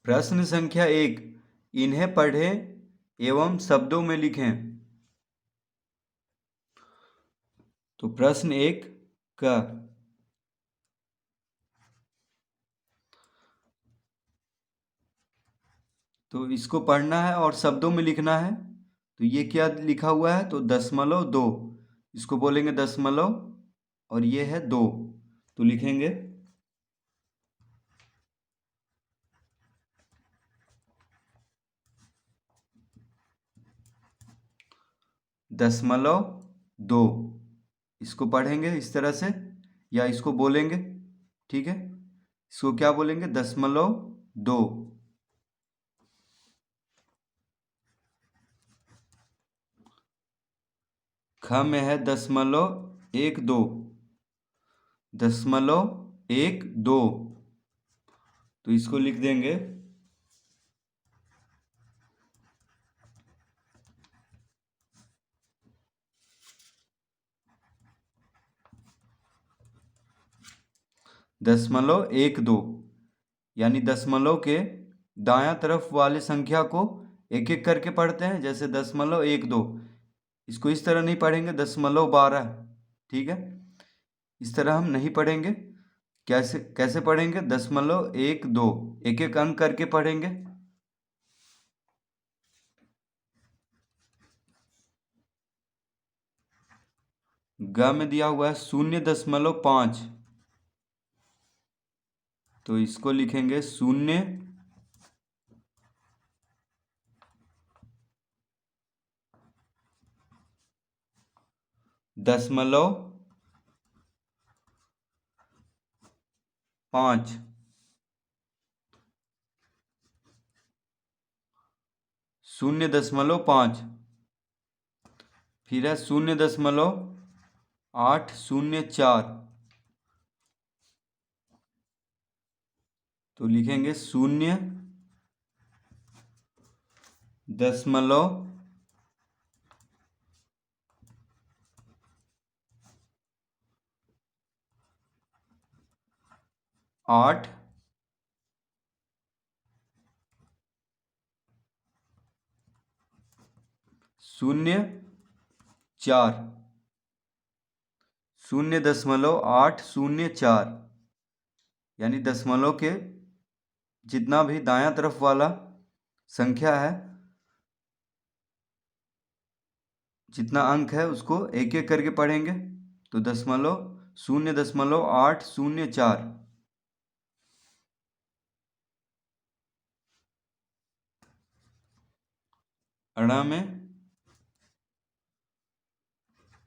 प्रश्न संख्या 1, इन्हें पढ़ें एवं शब्दों में लिखें। तो प्रश्न 1 का तो इसको पढ़ना है और शब्दों में लिखना है। तो ये क्या लिखा हुआ है? तो 0.2, इसको बोलेंगे दशमलव और ये है 2। तो लिखेंगे 0.2। इसको पढ़ेंगे इस तरह से या इसको बोलेंगे, ठीक है। इसको क्या बोलेंगे? 0.2। ख में है 0.12, 0.12। तो इसको लिख देंगे 0.12, यानी दशमलव के दायां तरफ वाले संख्या को एक एक करके पढ़ते हैं। जैसे 0.12, इसको इस तरह नहीं पढ़ेंगे 0.12, ठीक है। इस तरह हम नहीं पढ़ेंगे। कैसे कैसे पढ़ेंगे? 0.12, एक एक अंक करके पढ़ेंगे। ग में दिया हुआ है 0.5, तो इसको लिखेंगे 0 दशमलव 5। 0.5। फिर है 0.804, तो लिखेंगे 0.8 0.4, 0.804, यानी दशमलव के जितना भी दायां तरफ वाला संख्या है, जितना अंक है उसको एक एक करके पढ़ेंगे। तो 0.804। अड़ा में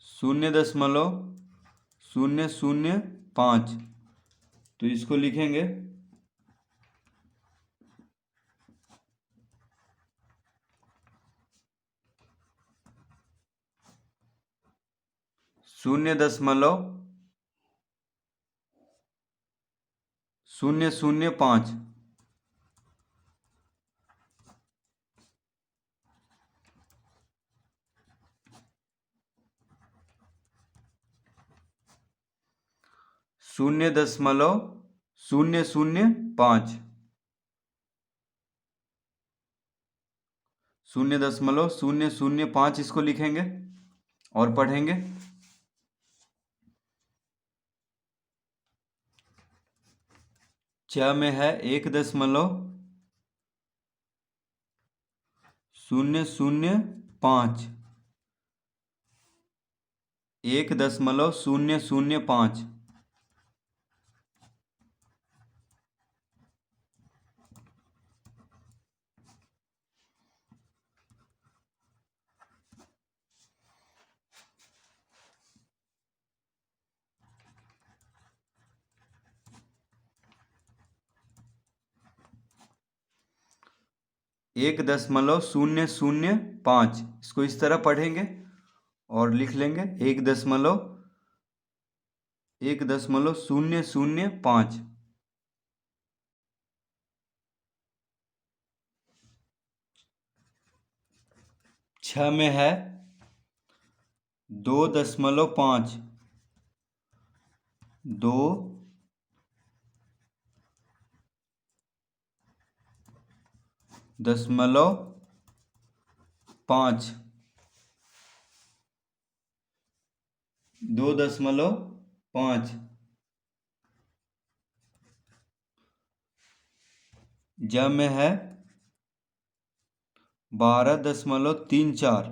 0.005, तो इसको लिखेंगे 0.005। 0.005, 0.005 इसको लिखेंगे और पढ़ेंगे। च में है 1.005, 1.005। एक 1.005, इसको इस तरह पढ़ेंगे और लिख लेंगे 1.005। छ में है 2.5, 2 2.5, 2.5 ज में है 12.34,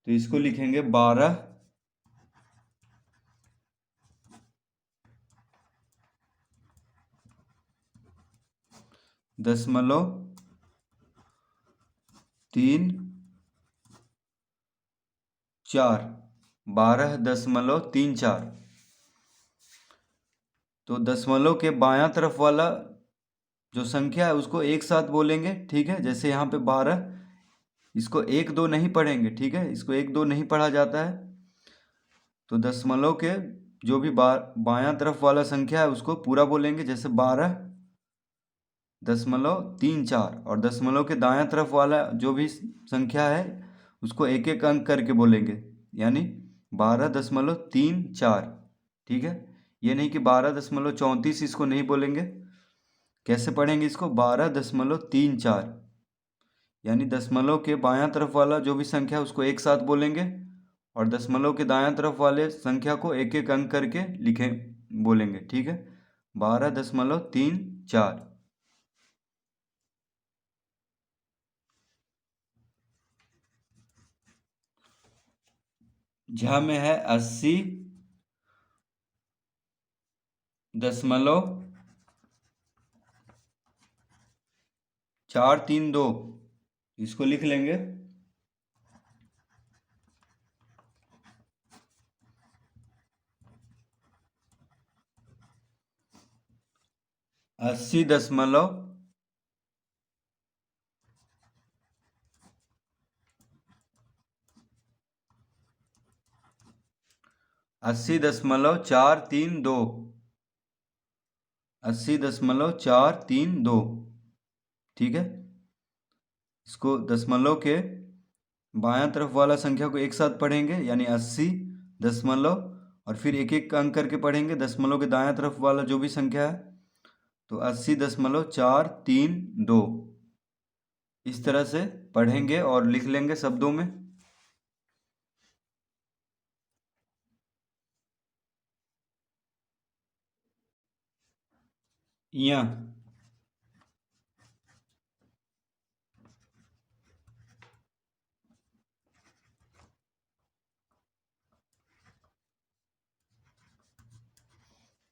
तो इसको लिखेंगे 12.34, 12.34। तो दशमलव के बायां तरफ वाला जो संख्या है उसको एक साथ बोलेंगे, ठीक है। जैसे यहाँ पे 12, इसको 1 2 नहीं पढ़ेंगे, ठीक है, इसको 1 2 नहीं पढ़ा जाता है। तो दशमलव के जो भी बायां तरफ वाला संख्या है उसको पूरा बोलेंगे, जैसे 12.34, और दशमलव के दायां तरफ वाला जो भी संख्या है उसको एक एक अंक करके बोलेंगे, यानी 12.34, ठीक है। ये नहीं कि 12.34 इसको नहीं बोलेंगे। कैसे पढ़ेंगे इसको? 12.34, यानी दशमलव के बायां तरफ वाला जो भी संख्या है उसको एक साथ बोलेंगे, और दशमलव के दायां तरफ वाले संख्या को एक एक अंक करके बोलेंगे, ठीक है। 12.34। झ में है 80.432, इसको लिख लेंगे। 80.432 80.432, ठीक है। इसको दशमलव के बायां तरफ वाला संख्या को एक साथ पढ़ेंगे, यानी 80 दशमलव, और फिर एक एक अंक करके पढ़ेंगे दशमलव के दायां तरफ वाला जो भी संख्या है, तो 80.432, इस तरह से पढ़ेंगे और लिख लेंगे शब्दों में। या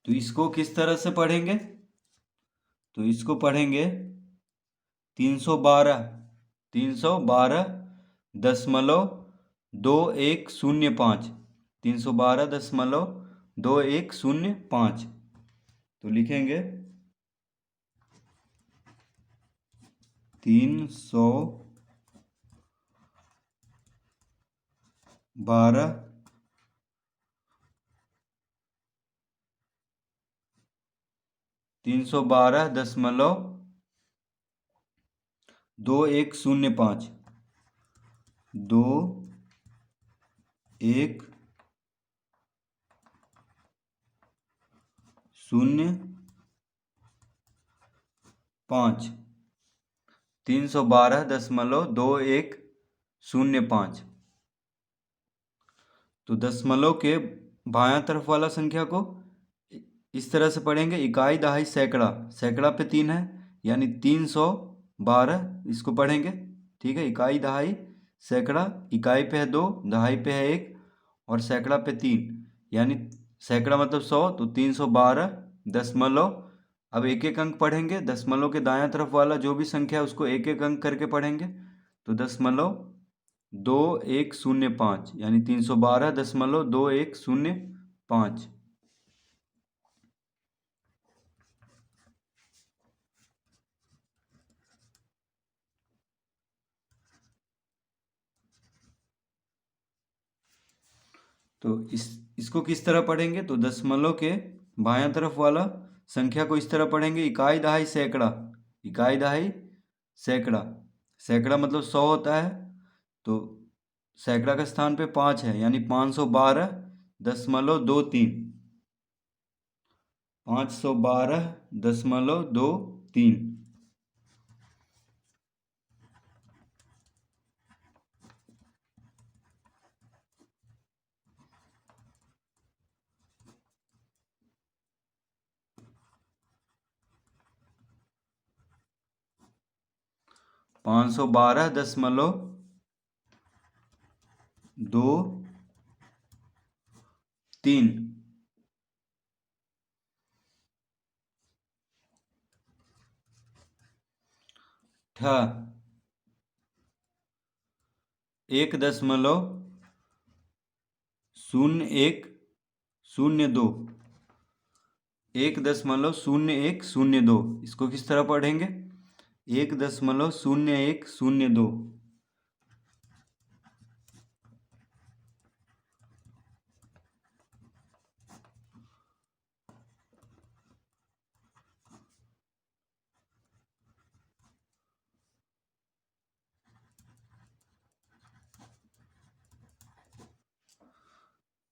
तो इसको किस तरह से पढ़ेंगे? तो इसको पढ़ेंगे 312.2105, 312.2105, तो लिखेंगे 312 312.2105, 2105, 312.2105। तो दशमलव के बायां तरफ वाला संख्या को इस तरह से पढ़ेंगे, इकाई दहाई सैकड़ा, सैकड़ा पे 3 है, यानी 312, इसको पढ़ेंगे, ठीक है। इकाई दहाई सैकड़ा, इकाई पे है 2, दहाई पे है 1, और सैकड़ा पे 3, यानी सैकड़ा मतलब 100, तो 312 दशमलव। अब एक एक अंक पढ़ेंगे, दशमलव के दायां तरफ वाला जो भी संख्या है उसको एक एक अंक करके पढ़ेंगे, तो 0.2105, यानी 312.2105। तो इसको किस तरह पढ़ेंगे? तो दशमलव के बायां तरफ वाला संख्या को इस तरह पढ़ेंगे, इकाई दहाई सैकड़ा, इकाई दहाई सैकड़ा, सैकड़ा मतलब 100 होता है, तो सैकड़ा के स्थान पे 5 है, यानी 512.23, 512.23। 512.23। ठ 1.0102। 1.0102। इसको किस तरह पढ़ेंगे? 1.0102।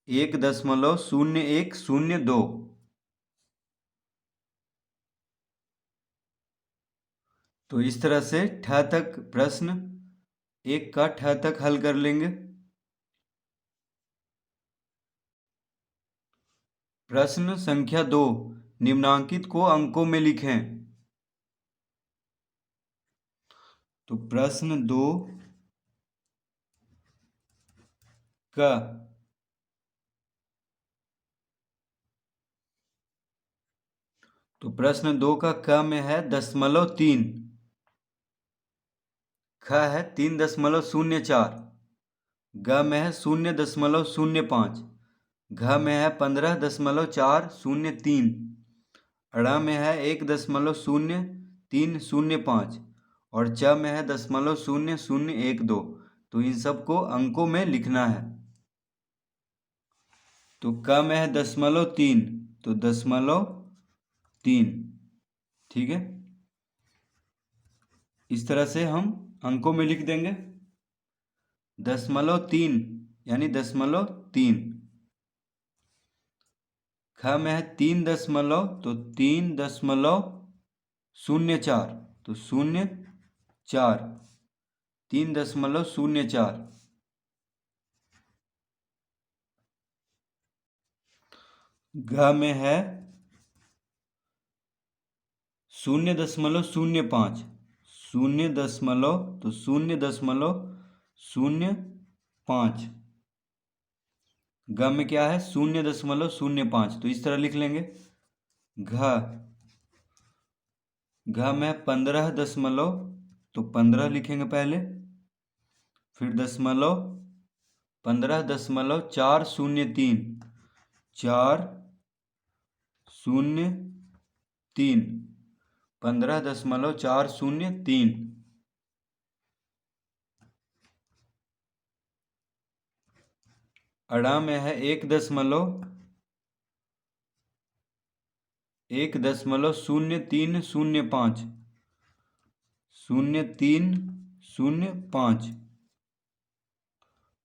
1.0102। तो इस तरह से ठ तक प्रश्न एक का ठ तक हल कर लेंगे। प्रश्न संख्या 2, निम्नांकित को अंकों में लिखें। तो प्रश्न 2 का प्रश्न 2 का क में है 0.3, ख है 3.04, ग में है 0.05, घ में है 15.403, ड़ में है 1.0305 और च में है 0.0012। तो इन सबको अंकों में लिखना है। तो क में है 0.3, तो 0.3। ठीक है, इस तरह से हम अंकों में लिख देंगे। 0.3 यानी 0.3। ख में है 3 दशमलव, तो 3.04, तो 0.4, 3.04। घ में है 0.05, 0.05। ग में क्या है 0.05, तो इस तरह लिख लेंगे। घ में 15 दशमलव, तो 15 लिखेंगे पहले, फिर दशमलव 15.403, 403, 15.403। अड़ा में है 1.0305, 0305।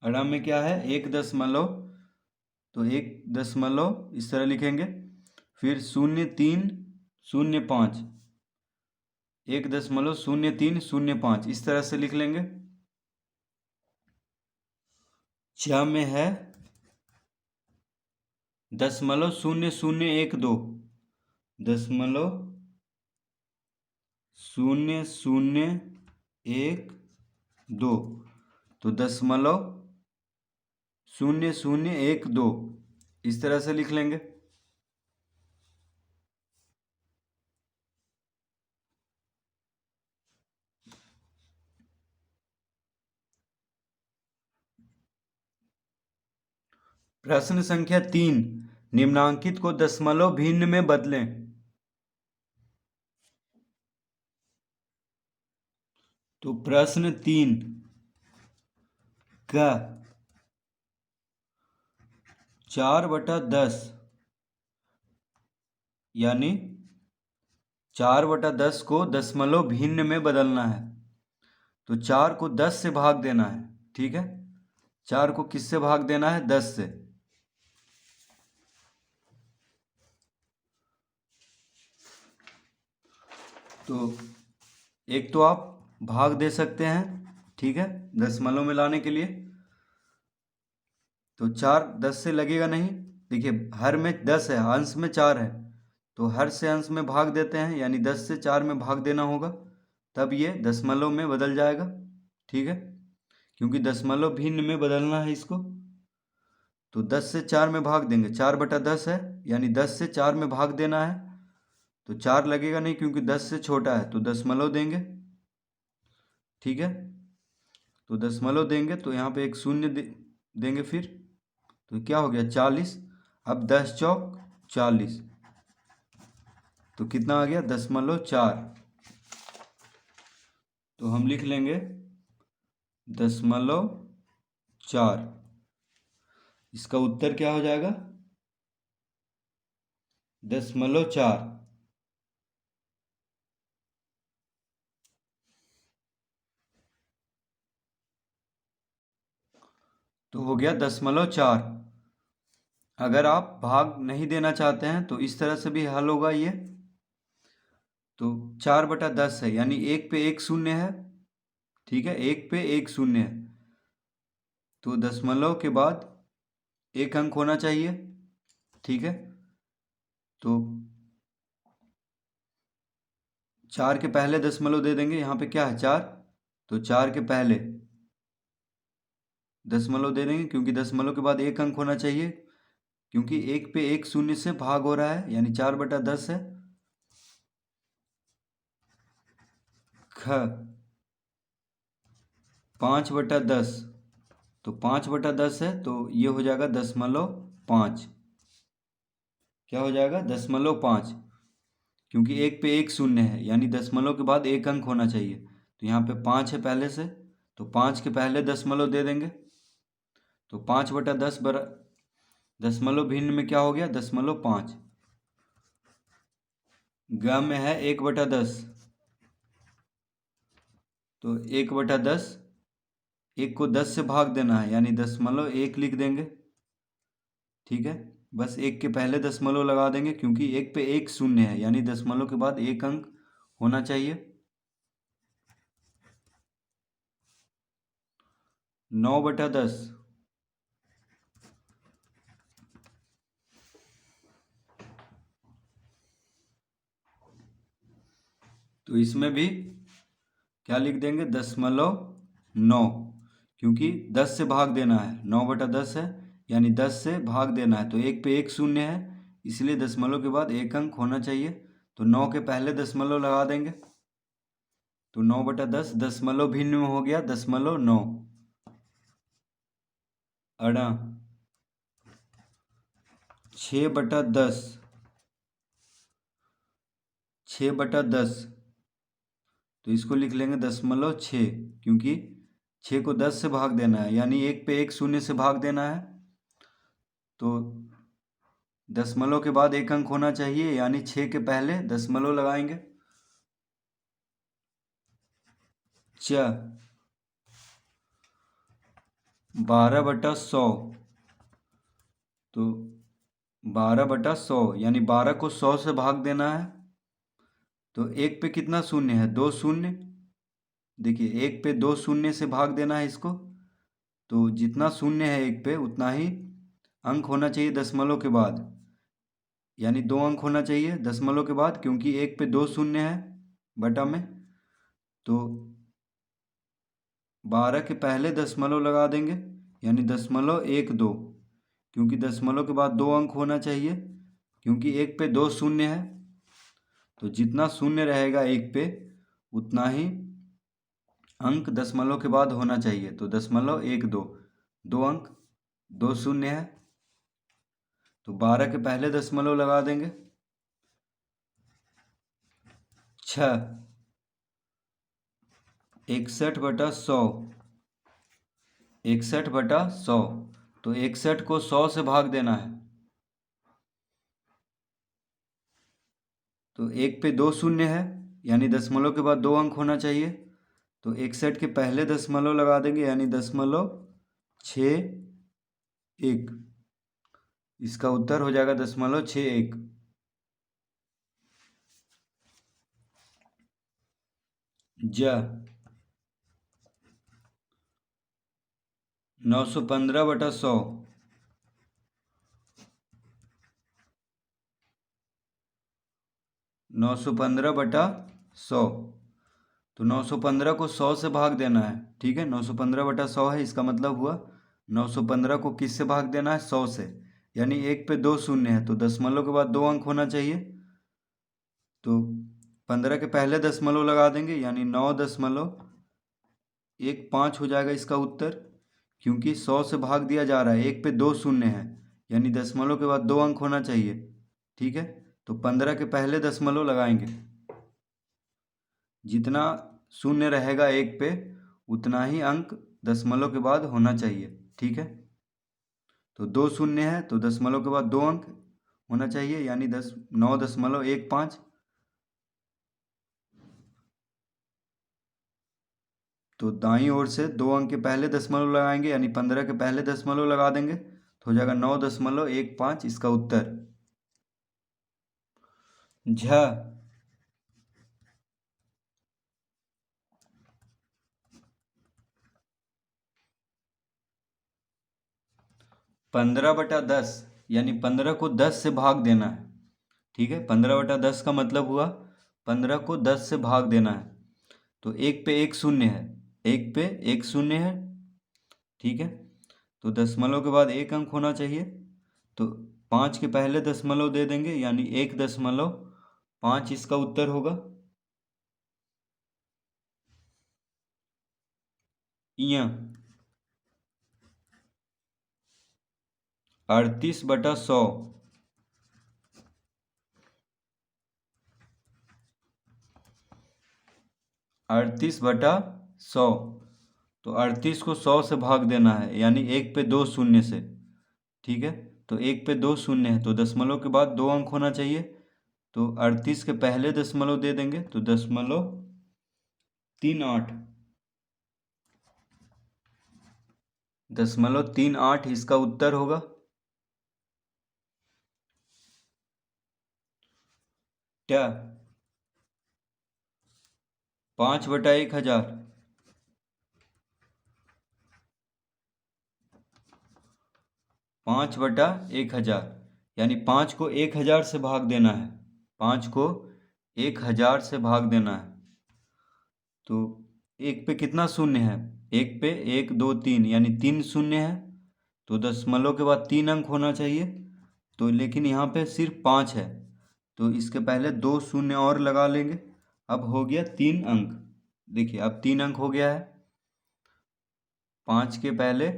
अड़ा में क्या है 1 दशमलव, तो 1 दशमलव इस तरह लिखेंगे, फिर 0305, 1.0305 इस तरह से लिख लेंगे। छ में है 0.0012, 0.0012, तो 0.0012 इस तरह से लिख लेंगे। प्रश्न संख्या 3, निम्नांकित को दशमलव भिन्न में बदलें। तो प्रश्न 3 का 4/10 यानी 4/10 को दशमलव भिन्न में बदलना है। तो 4 को 10 से भाग देना है। ठीक है, 4 को किससे भाग देना है? 10 से। तो एक तो आप भाग दे सकते हैं, ठीक है, दशमलव में लाने के लिए। तो 4 10 से लगेगा नहीं। देखिए हर में 10 है, अंश में 4 है, तो हर से अंश में भाग देते हैं, यानी 10 से 4 में भाग देना होगा, तब ये दशमलव में बदल जाएगा, ठीक है, क्योंकि दशमलव भिन्न में बदलना है इसको। तो 10 से 4 में भाग देंगे, 4/10 है, यानी 10 से 4 में भाग देना है, तो 4 लगेगा नहीं क्योंकि 10 से छोटा है, तो दशमलव देंगे, ठीक है। तो दशमलव देंगे तो यहाँ पे एक शून्य देंगे फिर, तो क्या हो गया 40। अब 10 चौक 40, तो कितना आ गया 0.4। तो हम लिख लेंगे 0.4। इसका उत्तर क्या हो जाएगा 0.4। तो हो गया 0.4। अगर आप भाग नहीं देना चाहते हैं तो इस तरह से भी हल होगा ये। तो 4/10 है, यानी 1 पे 1 शून्य है, ठीक है, 1 पे 1 शून्य है, तो दशमलव के बाद एक अंक होना चाहिए, ठीक है। तो 4 के पहले दशमलव दे देंगे, यहाँ पे क्या है 4, तो 4 के पहले दशमलव दे देंगे, क्योंकि दशमलव के बाद एक अंक होना चाहिए, क्योंकि 1 पे 1 शून्य से भाग हो रहा है, यानी 4/10 है। ख 5/10, तो 5/10 है, तो ये हो जाएगा 0.5। क्या हो जाएगा 0.5, क्योंकि 1 पे 1 शून्य है, यानी दशमलव के बाद एक अंक होना चाहिए, तो यहाँ पे 5 है पहले से, तो 5 के पहले दशमलव दे देंगे, तो 5/10 दशमलव भिन्न में क्या हो गया 0.5। ग में है 1/10, तो 1/10, 1 को 10 से भाग देना है, यानी 0.1 लिख देंगे, ठीक है। बस 1 के पहले दशमलव लगा देंगे, क्योंकि 1 पे 1 शून्य है, यानी दशमलव के बाद एक अंक होना चाहिए। 9/10, तो इसमें भी क्या लिख देंगे 0.9, क्योंकि 10 से भाग देना है, 9/10 है, यानी 10 से भाग देना है, तो 1 पे 1 शून्य है, इसलिए दशमलव के बाद एक अंक होना चाहिए, तो 9 के पहले दशमलव लगा देंगे, तो 9/10 दशमलव भिन्न में हो गया 0.9। अड़ा 6/10, 6/10, तो इसको लिख लेंगे 0.6, क्योंकि 6 को 10 से भाग देना है, यानी 1 पे 1 शून्य से भाग देना है, तो दशमलव के बाद एक अंक होना चाहिए, यानी 6 के पहले दशमलव लगाएंगे। 12/100, तो 12/100, यानी 12 को 100 से भाग देना है, तो 1 पे कितना शून्य है 2 शून्य, देखिए 1 पे 2 शून्य से भाग देना है इसको, तो जितना शून्य है 1 पे उतना ही अंक होना चाहिए दशमलव के बाद, यानी 2 अंक होना चाहिए दशमलव के बाद, क्योंकि 1 पे 2 शून्य है बटा में, तो 12 के पहले दशमलव लगा देंगे, यानी 0.12, क्योंकि दशमलव के बाद 2 अंक होना चाहिए, क्योंकि 1 पे 2 शून्य है, तो जितना शून्य रहेगा 1 पे उतना ही अंक दशमलव के बाद होना चाहिए, तो 0.12, 2 अंक 2 शून्य है, तो 12 के पहले दशमलव लगा देंगे। 6 61/100, 61/100, तो 61 को 100 से भाग देना है, तो 1 पे 2 शून्य है, यानी दशमलव के बाद 2 अंक होना चाहिए, तो 61 के पहले दशमलव लगा देंगे, यानी 0.61, इसका उत्तर हो जाएगा 0.61। ज 915/100 915/100। तो 915 को 100 से भाग देना है, ठीक है। 915/100 है, इसका मतलब हुआ 915 को किस से भाग देना है? 100 से। यानी एक पे 2 शून्य है तो दशमलव के बाद 2 अंक होना चाहिए। तो 15 के पहले दशमलव लगा देंगे, यानी 9.15 हो जाएगा इसका उत्तर। क्योंकि 100 से भाग दिया जा रहा है, एक पे 2 शून्य है, यानी दशमलव के बाद 2 अंक होना चाहिए, ठीक है। तो 15 के पहले दशमलव लगाएंगे, जितना शून्य रहेगा एक पे उतना ही अंक दशमलव के बाद होना चाहिए, ठीक है। तो 2 शून्य है तो दशमलव के बाद 2 अंक होना चाहिए, यानी 9.15। तो दाईं ओर से 2 अंक के पहले दशमलव लगाएंगे, यानी 15 के पहले दशमलव लगा देंगे तो हो जाएगा 9.15 इसका उत्तर। झ 15/10, यानी 15 को 10 से भाग देना है, ठीक है। 15/10 का मतलब हुआ 15 को 10 से भाग देना है। तो एक पे एक शून्य है, एक पे एक शून्य है, ठीक है। तो दशमलव के बाद एक अंक होना चाहिए, तो 5 के पहले दशमलव दे देंगे, यानी 1.5 इसका उत्तर होगा। इया 38/100 38/100। तो 38 को 100 से भाग देना है, यानी एक पे 2 शून्य से, ठीक है। तो एक पे 2 शून्य है तो दशमलव के बाद 2 अंक होना चाहिए। तो 38 के पहले दशमलव दे देंगे, तो 0.38 0.38 इसका उत्तर होगा। क्या 5/1000 5/1000, यानी 5 को 1000 से भाग देना है, 5 को 1000 से भाग देना है। तो एक पे कितना शून्य है? एक पे 1 2 3, यानी 3 शून्य है, तो दशमलव के बाद 3 अंक होना चाहिए। तो लेकिन यहाँ पे सिर्फ 5 है, तो इसके पहले 2 शून्य और लगा लेंगे, अब हो गया 3 अंक। देखिए अब 3 अंक हो गया है, 5 के पहले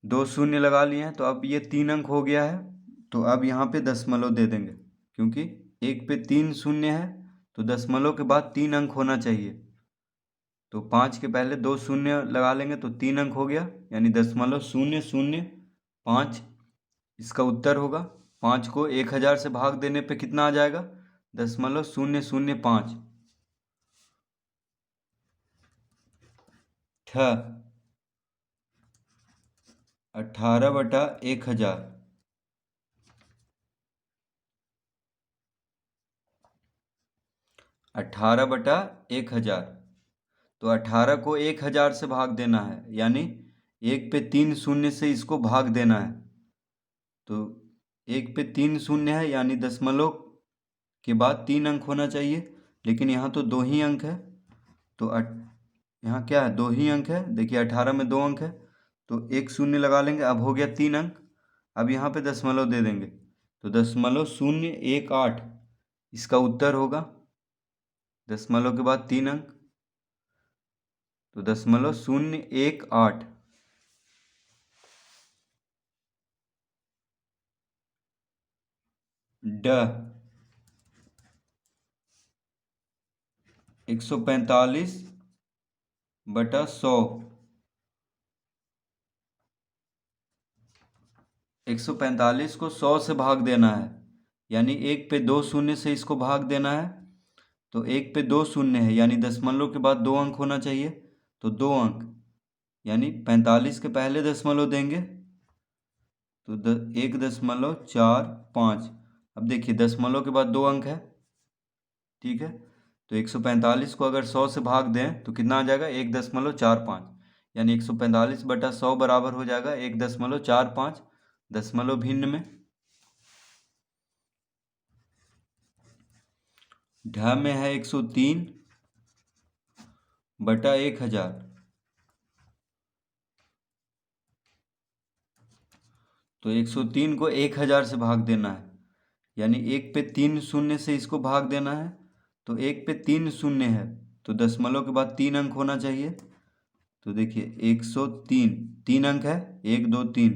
2 शून्य लगा लिए हैं, तो अब ये 3 अंक हो गया है। तो अब यहाँ पे दशमलव दे देंगे, क्योंकि एक पे 3 शून्य है तो दशमलव के बाद 3 अंक होना चाहिए। तो 5 के पहले 2 शून्य लगा लेंगे तो 3 अंक हो गया, यानी 0.005 इसका उत्तर होगा। 5 को 1000 से भाग देने पे कितना आ जाएगा? 0.005। 18/1000 18/1000। तो 18 को 1000 से भाग देना है, यानी एक पे 3 शून्य से इसको भाग देना है। तो एक पे 3 शून्य है, यानी दशमलव के बाद 3 अंक होना चाहिए, लेकिन यहाँ तो 2 ही अंक है। तो यहाँ क्या है? 2 ही अंक है। देखिए 18 में 2 अंक है, तो एक शून्य लगा लेंगे, अब हो गया 3 अंक। अब यहाँ पे दशमलव दे देंगे, तो 0.018 इसका उत्तर होगा। दशमलव के बाद 3 अंक, तो 0.018। ड 145/100 145 को 100 से भाग देना है, यानी एक पे 2 शून्य से इसको भाग देना है। तो एक पे 2 शून्य है, यानी दशमलव के बाद 2 अंक होना चाहिए, तो 2 अंक, यानी 45 के पहले दशमलव देंगे, तो 1.45। अब देखिए दशमलव के बाद 2 अंक है, ठीक है। तो 145 को अगर 100 से भाग दें तो कितना आ जाएगा 1.45, यानी 145/100 बराबर हो जाएगा 1.45 दशमलव भिन्न में। ढ में है 103/1000, तो 103 को 1000 से भाग देना है, यानी 1 पे 3 शून्य से इसको भाग देना है। तो 1 पे 3 शून्य है तो दशमलव के बाद 3 अंक होना चाहिए। तो देखिए 103 3 अंक है, 1 2 3,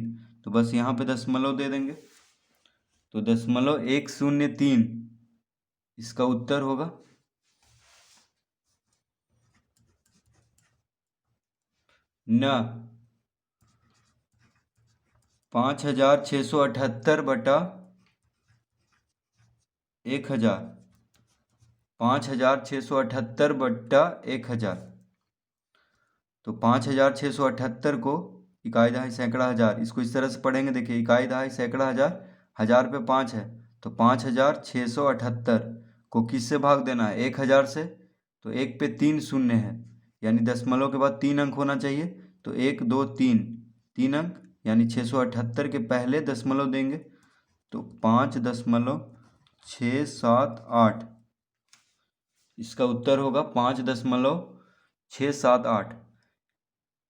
तो बस यहाँ पे दशमलव दे देंगे। तो 0.103 इसका उत्तर होगा। न 5678/1000, 5678/1000। तो 5678 को इकाई दहाई सैकड़ा हजार, इसको इस तरह से पढ़ेंगे। देखिए इकाई दहाई सैकड़ा हजार, 1000 पे 5 है, तो 5678 को किससे भाग देना है 1000 से। तो 1 पे 3 शून्य है, यानी दशमलव के बाद 3 अंक होना चाहिए। तो 1 2 3 3 अंक, यानी 678 के पहले दशमलव देंगे। तो 5.678 इसका उत्तर होगा 5.678।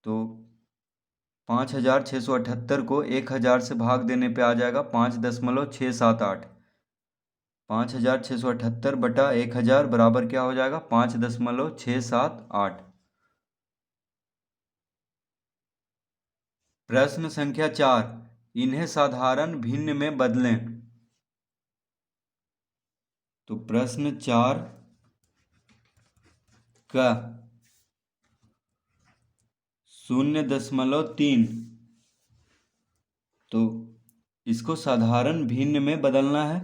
तो 5678 को 1000 से भाग देने पे आ जाएगा 5.678। 5678/1000 बराबर क्या हो जाएगा 5.678। प्रश्न संख्या 4, इन्हें साधारण भिन्न में बदलें। तो प्रश्न 4 का 0.3, तो इसको साधारण भिन्न में बदलना है।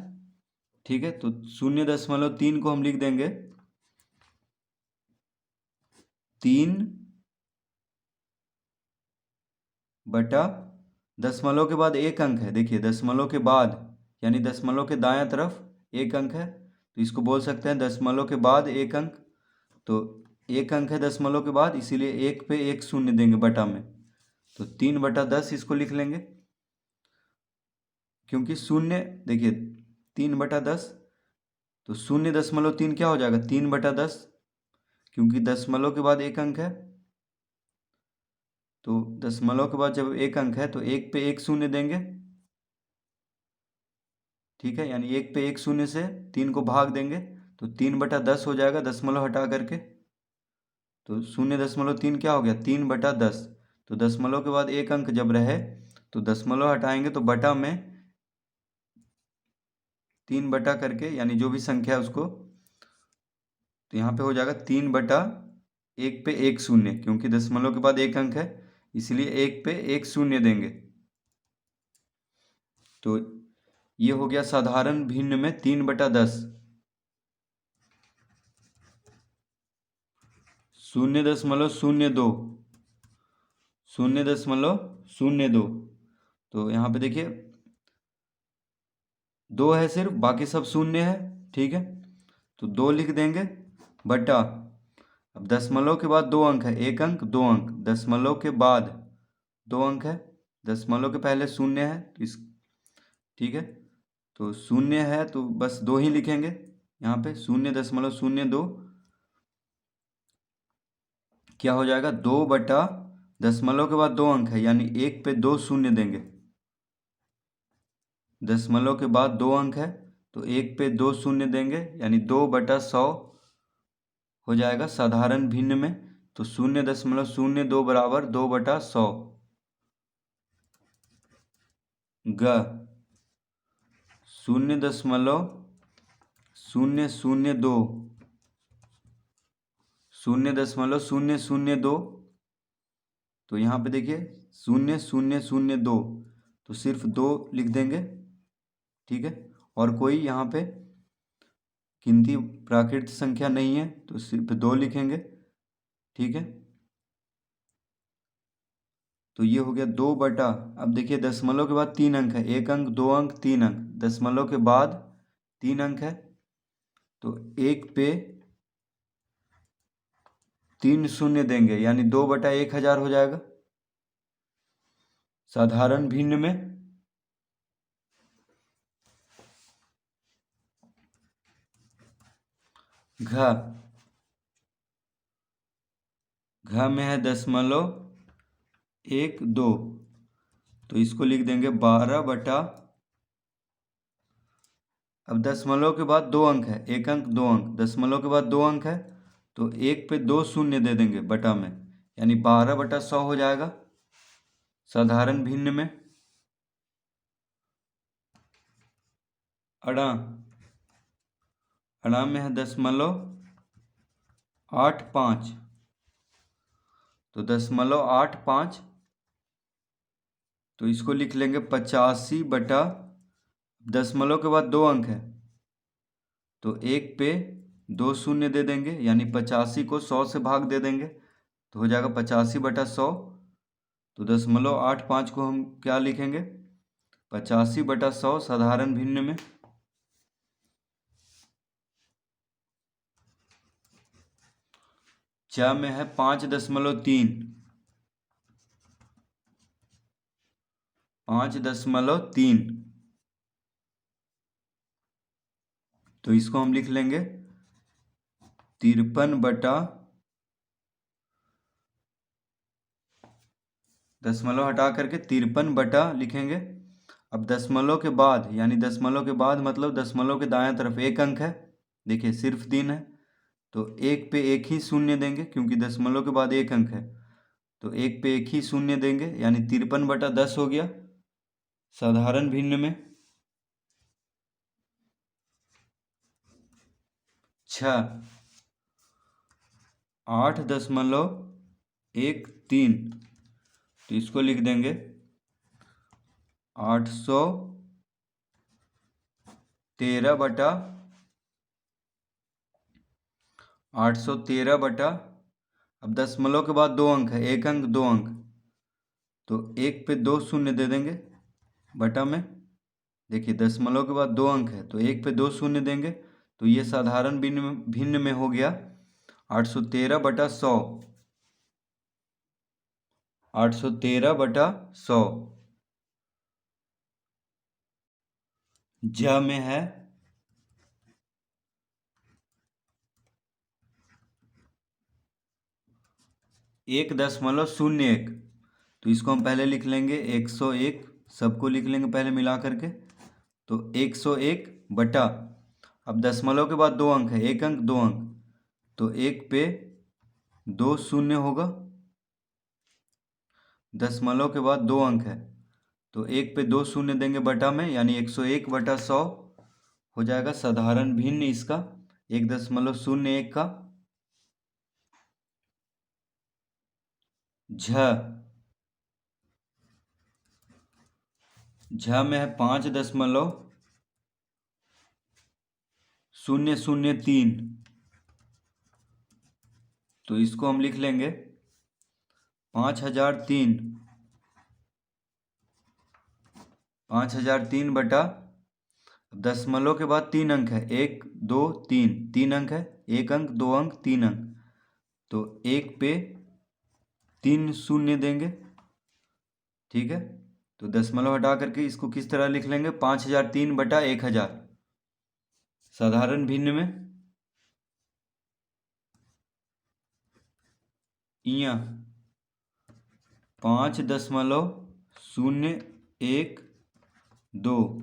ठीक है, तो 0.3 को हम लिख देंगे 3 बटा दशमलव के बाद एक अंक है। देखिए दशमलव के बाद यानी दशमलव के दायां तरफ एक अंक है, तो इसको बोल सकते हैं दशमलव के बाद एक अंक। तो एक अंक है दशमलव के बाद, इसीलिए 1 पे 1 शून्य देंगे बटा में। तो 3/10 इसको लिख लेंगे, क्योंकि शून्य देखिए 3/10, तो 0.3 क्या हो जाएगा 3/10, क्योंकि दशमलव के बाद एक अंक है। तो दशमलव के बाद जब एक अंक है तो 1 पे 1 शून्य देंगे। ठीक है, यानी 1 पे 1 शून्य से 3 को भाग देंगे, तो 3/10 हो जाएगा दशमलव हटा करके। तो 0.3 क्या हो गया 3/10। तो दशमलव के बाद एक अंक जब रहे तो दशमलव हटाएंगे तो बटा में 3 बटा करके, यानी जो भी संख्या है उसको, तो यहाँ पे हो जाएगा 3/1 पे 1 शून्य, क्योंकि दशमलव के बाद एक अंक है इसलिए 1 पे 1 शून्य देंगे। तो ये हो गया साधारण भिन्न में 3/10। 0.02, 0.02, तो यहाँ पे देखिए 2 है सिर्फ, बाकी सब शून्य है। ठीक है, तो 2 लिख देंगे बटा, अब दशमलव के बाद 2 अंक है, एक अंक 2 अंक, दशमलव के बाद 2 अंक है, दशमलव के पहले शून्य है, तो इस ठीक है, तो शून्य है तो बस 2 ही लिखेंगे यहाँ पे 0.02। क्या हो जाएगा 2 बटा दशमलव के बाद 2 अंक है, यानी 1 पे 2 शून्य देंगे। दशमलव के बाद 2 अंक है तो 1 पे 2 शून्य देंगे, यानी 2/100 हो जाएगा साधारण भिन्न में। तो 0.02 बराबर 2/100। ग 0.002, 0.002, तो यहाँ पे देखिए 0.002, तो सिर्फ 2 लिख देंगे। ठीक है, और कोई यहाँ पे गिनती प्राकृत संख्या नहीं है तो सिर्फ 2 लिखेंगे। ठीक है, तो ये हो गया 2 बटा, अब देखिए दशमलव के बाद 3 अंक है, एक अंक 2 अंक 3 अंक, दशमलव के बाद 3 अंक है, तो 1 पे 3 शून्य देंगे यानी 2/1000 हो जाएगा। साधारण भिन्न में घ में है 0.12, तो इसको लिख देंगे 12 अब दशमलव के बाद 2 अंक है, 1 अंक 2 अंक, दशमलव के बाद 2 अंक है तो 1 पे 2 शून्य दे देंगे बटा में, यानी 12/100 हो जाएगा। साधारण भिन्न में अड़ा में है 0.85, तो 0.85, तो इसको लिख लेंगे 85 बटा, दशमलव के बाद 2 अंक है तो 1 पे 2 शून्य दे देंगे, यानी 85 को 100 से भाग दे देंगे तो हो जाएगा 85/100। तो 0.85 को हम क्या लिखेंगे, 85/100 साधारण भिन्न में। च में है 5.3, 5.3, तो इसको हम लिख लेंगे 53 बटा, दशमलव हटा करके 53 बटा लिखेंगे। अब दशमलव के बाद, यानी दशमलव के बाद मतलब दशमलव के दायां तरफ 1 अंक है, देखिए सिर्फ 3 है तो 1 पे 1 ही शून्य देंगे, क्योंकि दशमलव के बाद 1 अंक है तो 1 पे 1 ही शून्य देंगे, यानी 53/10 हो गया। साधारण भिन्न में 8.13, तो इसको लिख देंगे 813 बटा, अब दशमलव के बाद 2 अंक है, 1 अंक 2 अंक, तो 1 पे 2 शून्य दे देंगे बटा में, देखिए दशमलव के बाद 2 अंक है तो 1 पे 2 शून्य देंगे, तो ये साधारण भिन्न में हो गया 813/100, 813/100। ज में है 1.01, तो इसको हम पहले लिख लेंगे 101, सबको लिख लेंगे पहले मिला करके, तो 101 बटा, अब दशमलव के बाद 2 अंक है, 1 अंक 2 अंक, तो 1 पे 2 शून्य होगा, दशमलव के बाद 2 अंक है तो 1 पे 2 शून्य देंगे बटा में, यानी 101/100 हो जाएगा। साधारण भिन्न इसका 1.01 का। झ में है 5.003, तो इसको हम लिख लेंगे 5003 बटा, दशमलव के बाद 3 अंक है, 1 2 3, 3 अंक है, 1 अंक 2 अंक 3 अंक, तो 1 पे 3 शून्य देंगे, ठीक है। तो दशमलव हटा करके इसको किस तरह लिख लेंगे, 5003 बटा 1000। साधारण भिन्न में इया 5.012,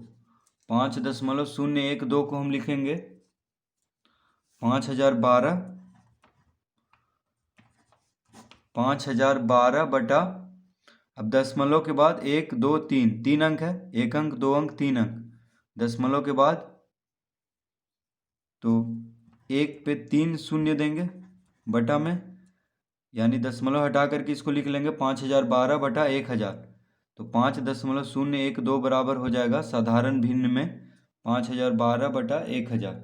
5.012 को हम लिखेंगे 5012 बटा, अब दशमलव के बाद 1 2 3, 3 अंक है, 1 अंक 2 अंक 3 अंक, दशमलव के बाद तो 1 पे 3 शून्य देंगे बटा में, यानी दशमलव हटा करके इसको लिख लेंगे 5012 बटा 1000, तो 5.012 बराबर हो जाएगा साधारण भिन्न में 5012 बटा 1000।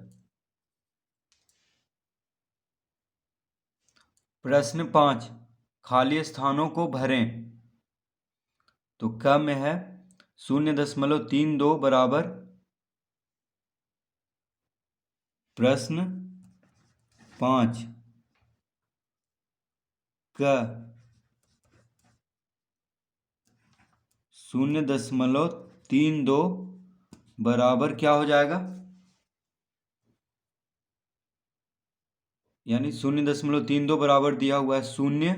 प्रश्न 5, खाली स्थानों को भरें। तो क में है 0.32 बराबर, प्रश्न 5 क 0.32 बराबर क्या हो जाएगा, यानी 0.32 बराबर दिया हुआ है शून्य,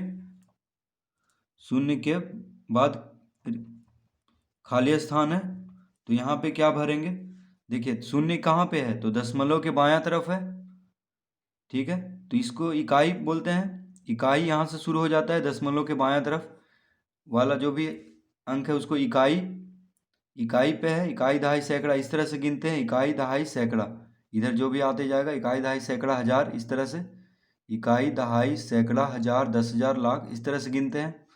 शून्य के बाद खाली स्थान है, तो यहाँ पे क्या भरेंगे। देखिए शून्य कहाँ पे है, तो दशमलव के बायां तरफ है, ठीक है, तो इसको इकाई बोलते हैं। इकाई यहाँ से शुरू हो जाता है, दशमलव के बायां तरफ वाला जो भी अंक है उसको इकाई, इकाई पे है, इकाई दहाई सैकड़ा इस तरह से गिनते हैं, इकाई दहाई सैकड़ा, इधर जो भी आते जाएगा, इकाई दहाई सैकड़ा हजार, इस तरह से इकाई दहाई सैकड़ा हजार 10,000 लाख इस तरह से गिनते हैं।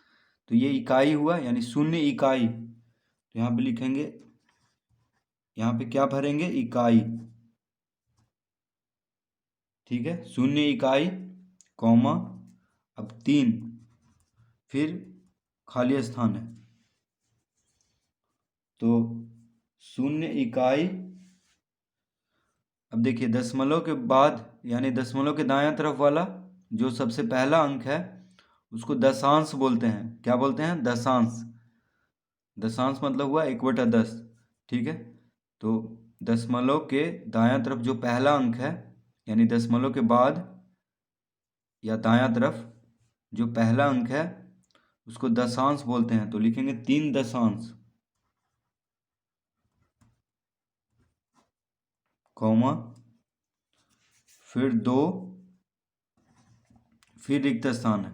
तो ये इकाई हुआ, यानी शून्य इकाई, तो यहाँ पे लिखेंगे, यहाँ पे क्या भरेंगे, इकाई, ठीक है, शून्य इकाई कॉमा, अब 3 फिर खाली स्थान है, तो शून्य इकाई, अब देखिए दशमलव के बाद यानी दशमलव के दायां तरफ वाला जो सबसे पहला अंक है उसको दशांश बोलते हैं। क्या बोलते हैं, दशांश, दशांश मतलब हुआ 1/10, ठीक है, तो दशमलव के दायां तरफ जो पहला अंक है, यानी दशमलव के बाद या दायां तरफ जो पहला अंक है उसको दशांश बोलते हैं, तो लिखेंगे 3 दशांश कॉमा फिर 2 फिर रिक्त स्थान है।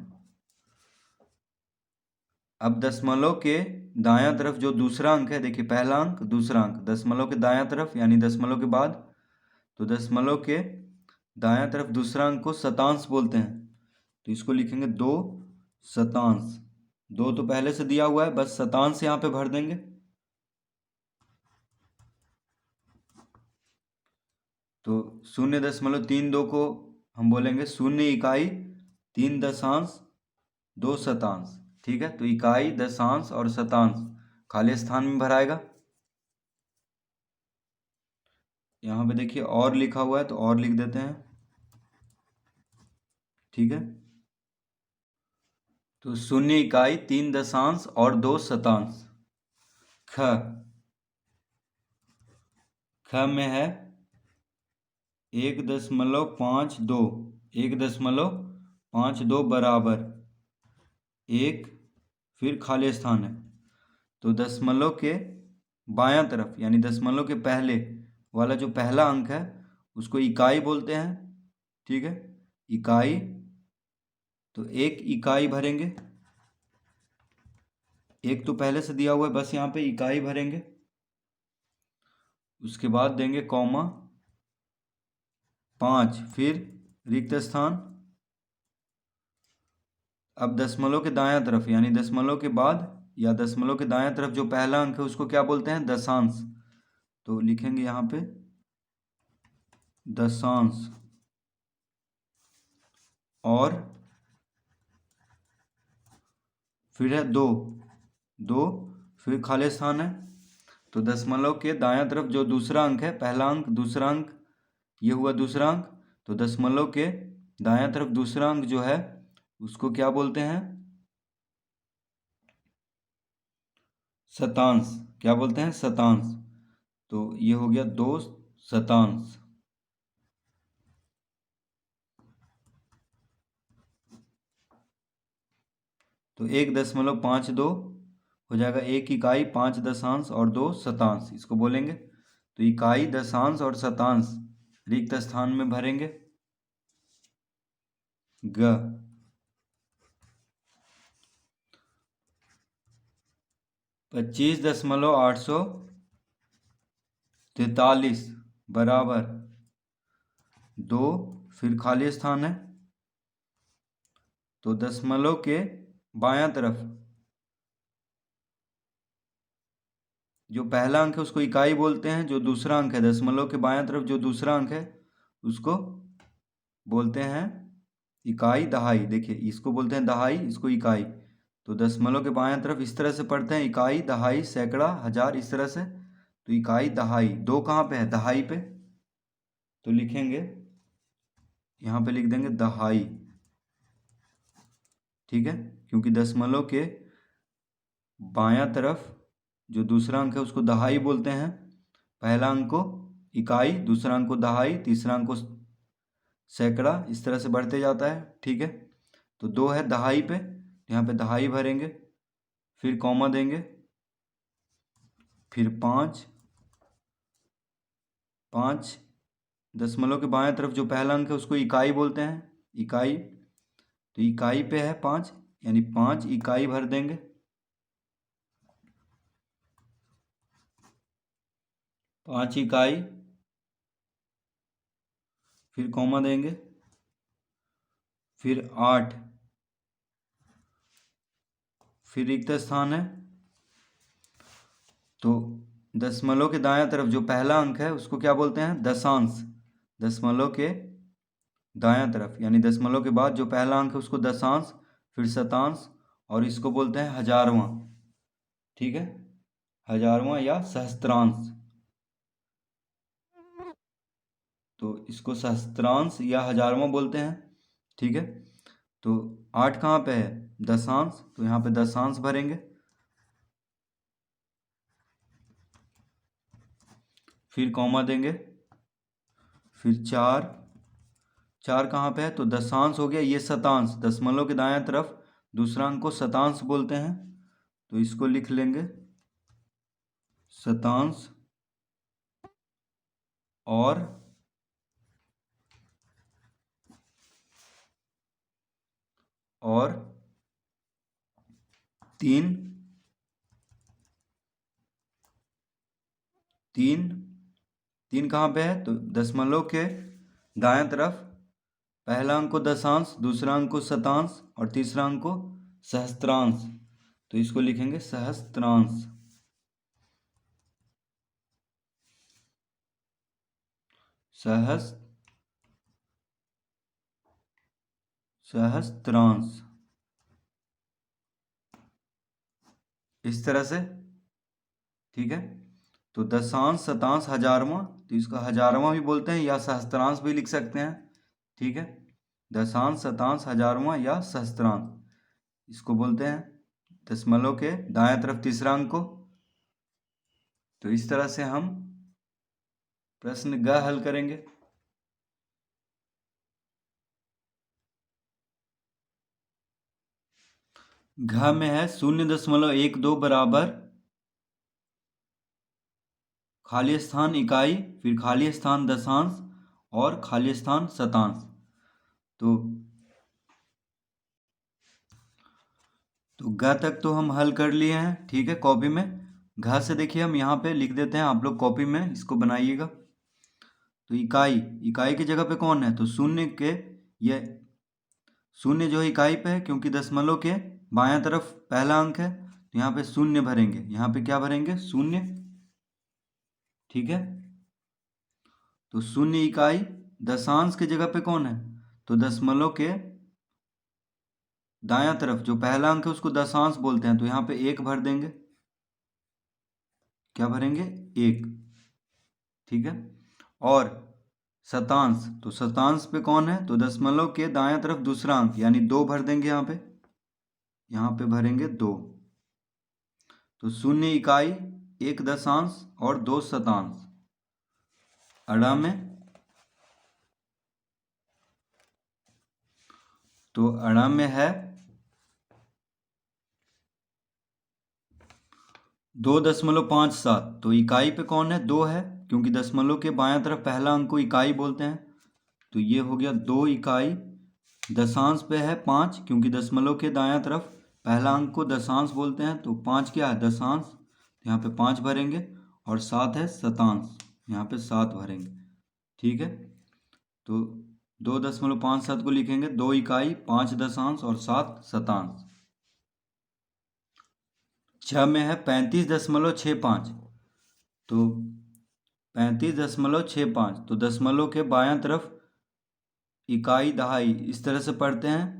अब दशमलव के दायां तरफ जो दूसरा अंक है, देखिए पहला अंक दूसरा अंक दशमलव के दायां तरफ यानी दशमलव के बाद, तो दशमलव के दायां तरफ दूसरा अंक को शतांश बोलते हैं, तो इसको लिखेंगे 2 शतांश, 2 तो पहले से दिया हुआ है, बस शतांश यहाँ पे भर देंगे, तो 0.32 को हम बोलेंगे शून्य इकाई 3 दशांश 2 शतांश, ठीक है, तो इकाई दशांश और शतांश खाली स्थान में भराएगा। यहाँ पे देखिए और लिखा हुआ है तो और लिख देते हैं, ठीक है, तो शून्य इकाई 3 दशांश और 2 शतांश। ख में है 1.52, 1.52 बराबर 1 फिर खाली स्थान है, तो दशमलव के बायां तरफ यानी दशमलव के पहले वाला जो पहला अंक है उसको इकाई बोलते हैं, ठीक है, इकाई, तो 1 इकाई भरेंगे, 1 तो पहले से दिया हुआ है, बस यहाँ पे इकाई भरेंगे, उसके बाद देंगे कॉमा 5 फिर रिक्त स्थान। अब दशमलव के दायां तरफ यानी दशमलव के बाद या दशमलव के दायां तरफ जो पहला अंक है उसको क्या बोलते हैं, दशांश, तो लिखेंगे यहाँ पे दशांश, और फिर है 2 फिर खाली स्थान है, तो दशमलव के दायां तरफ जो दूसरा अंक है, पहला अंक दूसरा अंक, ये हुआ दूसरा अंक, तो दशमलव के दायां तरफ दूसरा अंक जो है उसको क्या बोलते हैं, शतांश, क्या बोलते हैं, शतांश, तो ये हो गया 2 शतांश, तो 1.52 हो जाएगा 1 इकाई 5 दशांश और 2 शतांश, इसको बोलेंगे, तो इकाई दशांश और शतांश रिक्त स्थान में भरेंगे। ग 25.843 बराबर 2 फिर खाली स्थान है, तो दशमलव के बायां तरफ जो पहला अंक है उसको इकाई बोलते हैं, जो दूसरा अंक है दशमलव के बायां तरफ जो दूसरा अंक है उसको बोलते हैं इकाई दहाई, देखिए इसको बोलते हैं दहाई, इसको इकाई, तो दशमलव के बायां तरफ इस तरह से पढ़ते हैं, इकाई दहाई सैकड़ा हजार इस तरह से, तो इकाई दहाई 2 कहाँ पे है, दहाई पे, तो लिखेंगे यहाँ पे लिख देंगे दहाई, ठीक है, क्योंकि दशमलव के बायां तरफ जो दूसरा अंक है उसको दहाई बोलते हैं। पहला अंक को इकाई, दूसरा अंक को दहाई, तीसरा अंक को सैकड़ा, इस तरह से बढ़ते जाता है। ठीक है, तो 2 है दहाई पे, यहाँ पे दहाई भरेंगे, फिर कॉमा देंगे, फिर 5 दशमलव के बाएं तरफ जो पहला अंक है उसको इकाई बोलते हैं, इकाई, तो इकाई पे है 5, यानी 5 इकाई भर देंगे, 5 इकाई, फिर कॉमा देंगे, फिर 8, फिर रिक्त स्थान है, तो दशमलव के दायां तरफ जो पहला अंक है उसको क्या बोलते हैं, दशांश। दशमलव के दायां तरफ यानी दशमलव के बाद जो पहला अंक है उसको दशांश, फिर शतांश, और इसको बोलते हैं हजारवां। ठीक है, हजारवां या सहस्त्रांश, तो इसको सहस्त्रांश या हजारवां बोलते हैं। ठीक है, तो 8 कहाँ पे है, दशांश, तो यहाँ पे दशांश भरेंगे, फिर कॉमा देंगे, फिर 4 कहाँ पे है, तो दशांश हो गया, ये शतांश, दशमलव के दायां तरफ दूसरा अंक को शतांश बोलते हैं, तो इसको लिख लेंगे शतांश, और 3 कहाँ पे है, तो दशमलव के दायां तरफ पहला अंक को दशांश, दूसरा अंक को शतांश, और तीसरा अंक को सहस्त्रांश, तो इसको लिखेंगे सहस्त्रांश, सहस्त्रांश, इस तरह से। ठीक है, तो दशांश, शतांश, हजारवां, तो इसको हजारवां भी बोलते हैं या सहस्त्रांश भी लिख सकते हैं। ठीक है, दशांश, शतांश, हजारवां या सहस्त्रांश, इसको बोलते हैं दशमलव के दायां तरफ तीसरा अंक को। तो इस तरह से हम प्रश्न ग हल करेंगे। घ में है 0.12 बराबर खाली स्थान इकाई, फिर खाली स्थान दशांश, और खाली स्थान शतांश। तो घ तक तो हम हल कर लिए हैं। ठीक है, कॉपी में घ से देखिए हम यहाँ पे लिख देते हैं, आप लोग कॉपी में इसको बनाइएगा। तो इकाई की जगह पे कौन है, तो शून्य के, ये शून्य जो है इकाई पे है, क्योंकि दशमलव के बायां तरफ पहला अंक है, तो यहाँ पे शून्य भरेंगे, यहाँ पे क्या भरेंगे, शून्य। ठीक है, तो शून्य इकाई, दशांश की जगह पे कौन है, तो दशमलव के दायां तरफ जो पहला अंक है उसको दशांश बोलते हैं, तो यहाँ पे 1 भर देंगे, क्या भरेंगे, 1। ठीक है, और शतांश, तो शतांश पे कौन है, तो दशमलव के दायां तरफ दूसरा अंक, यानी 2 भर देंगे, यहाँ पे भरेंगे 2। तो 0 इकाई, 1 दशांश, और 2 शतांश। अड़ा में, तो अड़ा में है 2.57, तो इकाई पे कौन है, 2 है, क्योंकि दशमलव के बायां तरफ पहला अंक को इकाई बोलते हैं, तो ये हो गया 2 इकाई। दशांश पे है 5, क्योंकि दशमलव के दायां तरफ पहला अंक को दशांश बोलते हैं, तो 5 क्या है, दशांश, यहाँ पे 5 भरेंगे, और 7 है शतांश, यहाँ पे 7 भरेंगे। ठीक है, तो 2.57 को लिखेंगे 2 इकाई, 5 दशांश, और 7 शतांश। 6 में है 35.65, तो 35.65, तो दशमलव के बायां तरफ इकाई दहाई, इस तरह से पढ़ते हैं,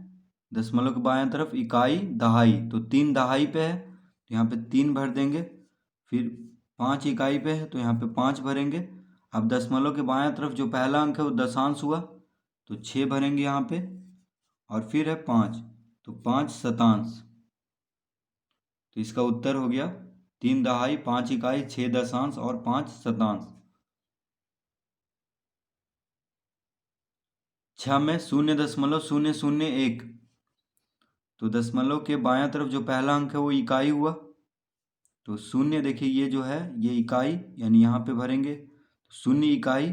दशमलव के बायां तरफ इकाई दहाई, तो 3 दहाई पे है, तो यहाँ पे 3 भर देंगे, फिर 5 इकाई पे है, तो यहाँ पे 5 भरेंगे। अब दशमलव के बायां तरफ जो पहला अंक है वो दशांश हुआ, तो 6 भरेंगे यहाँ पे, और फिर है 5, तो 5 शतांश। तो इसका उत्तर हो गया 3 दहाई 5 इकाई 6 दशांश और 5 शतांश। 6 में 0.001। तो दशमलव के बायां तरफ जो पहला अंक है वो इकाई हुआ। तो शून्य देखिए ये जो है ये इकाई, यानी यहाँ पे भरेंगे शून्य इकाई।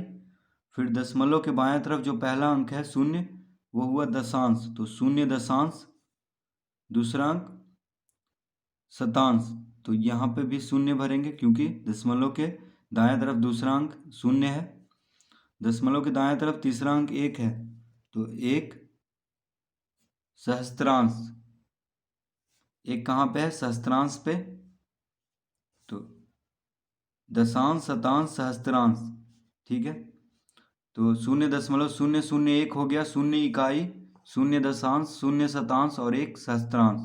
फिर दशमलव के बायां तरफ जो पहला अंक है शून्य वो हुआ दशांश, तो 0 दशांश। दूसरा अंक शतांश, तो यहाँ पे भी शून्य भरेंगे क्योंकि दशमलव के दाएं तरफ दूसरा अंक शून्य है। दशमलव के दाएं तरफ तीसरा अंक 1 है, तो 1 सहस्त्रांश। 1 कहाँ पे है? सहस्त्रांश पे। तो दशांश शतांश सहस्त्रांश, ठीक है। तो 0.001 हो गया, 0 इकाई 0 दशांश 0 शतांश और 1 सहस्त्रांश।